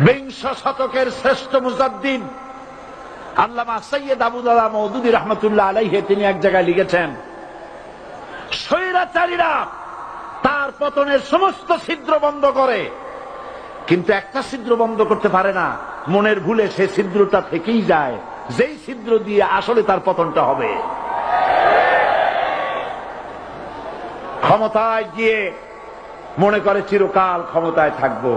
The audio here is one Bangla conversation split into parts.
বিংশ শতকের শ্রেষ্ঠ মুজাদ্দিদ আল্লামা সৈয়দ আবুদুল্লাহ মওদুদী রাহমাতুল্লাহ আলাইহি তিনি এক জায়গায় লিখেছেন, স্বৈরাচারীরা তার পতনের সমস্ত ছিদ্র বন্ধ করে, কিন্তু একটা ছিদ্র বন্ধ করতে পারে না, মনের ভুলে সে ছিদ্রটা থেকেই যায়, যেই ছিদ্র দিয়ে আসলে তার পতনটা হবে। ক্ষমতায় গিয়ে মনে করে চিরকাল ক্ষমতায় থাকবো।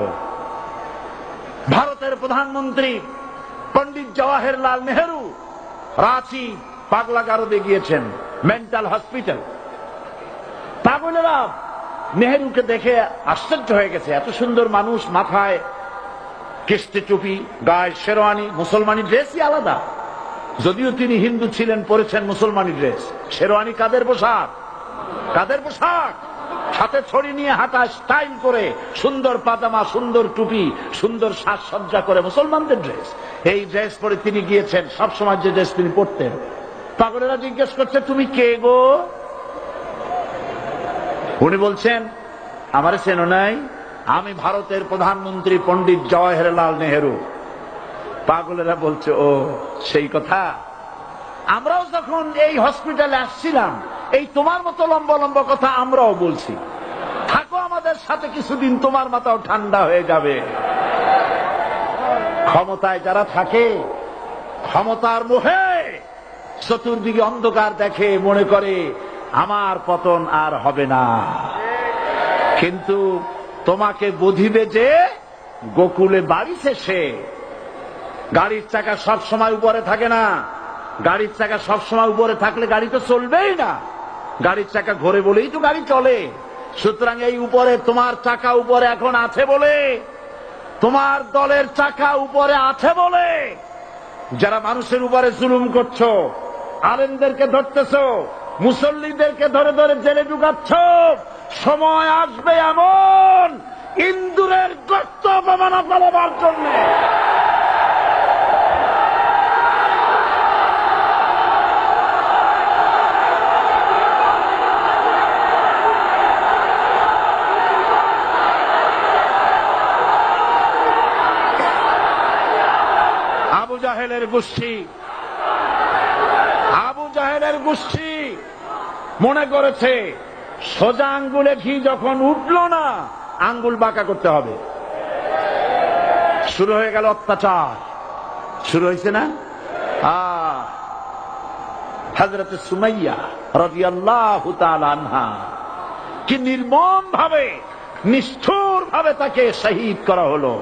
ভারতের প্রধানমন্ত্রী পণ্ডিত জওয়াহরলাল নেহেরু রাঁচি পাগলাগারদে গিয়েছেন, মেন্টাল হসপিটাল। পাগলেরা নেহেরুকে দেখে আশ্চর্য হয়ে গেছে, এত সুন্দর মানুষ, মাথায় কিস্তি টুপি, গায়ে শেরওয়ানি, মুসলমানি ড্রেসই আলাদা। যদিও তিনি হিন্দু ছিলেন, পরেছেন মুসলমানি ড্রেস। শেরওয়ানি কাদের পোশাক? কাদের পোশাক? হাতে ছড়ি নিয়ে হাঁটা, স্টাইল করে, সুন্দর পাজামা, সুন্দর টুপি, সুন্দর সাজসজ্জা করে মুসলমানদের ড্রেস। এই ড্রেস পরে তিনি গিয়েছেন, সবসময় যে ড্রেস তিনি পরতেন। পাগলেরা জিজ্ঞেস করছে, তুমি কে গো? উনি বলছেন, আমারে চেনো নাই? আমি ভারতের প্রধানমন্ত্রী পণ্ডিত জওয়াহরলাল নেহেরু। পাগলেরা বলছে, ও সেই কথা। আমরাও যখন এই হসপিটালে আসছিলাম, এই তোমার মতো লম্বা লম্বা কথা আমরাও বলছি। থাকো আমাদের সাথে কিছুদিন, তোমার মাথাও ঠান্ডা হয়ে যাবে। ক্ষমতায় যারা থাকে, ক্ষমতার মোহে চতুর্দিকে অন্ধকার দেখে, মনে করে আমার পতন আর হবে না। কিন্তু তোমাকে বুঝিবে যে গোকুলে বাড়ি শেষে। গাড়ির চাকা সব সময় উপরে থাকে না। গাড়ির চাকা সব সময় উপরে থাকলে গাড়ি তো চলবেই না। গাড়ির চাকা ঘোরে বলেই তো গাড়ি চলে। সুতরাং এই উপরে, তোমার চাকা উপরে এখন আছে বলে, তোমার দলের চাকা উপরে আছে বলে যারা মানুষের উপরে জুলুম করছো, আলেমদেরকে ধরতেছো, মুসল্লিদেরকে ধরে ধরে জেলে ঢুকাচ্ছ, সময় আসবে এমন ইন্দুরের গর্ত অপমানা পালাবার জন্য। আবু জাহেলের গোষ্ঠী মনে করেছে সোজা আঙ্গুলে ঘি যখন উঠল না, আঙ্গুল বাঁকা করতে হবে। শুরু হয়ে গেল অত্যাচার। শুরু হয়েছে না? হযরত সুমাইয়া রাদিয়াল্লাহু তাআলা আনহা কি নির্মম ভাবে, নিষ্ঠুর ভাবে তাকে শহীদ করা হলো।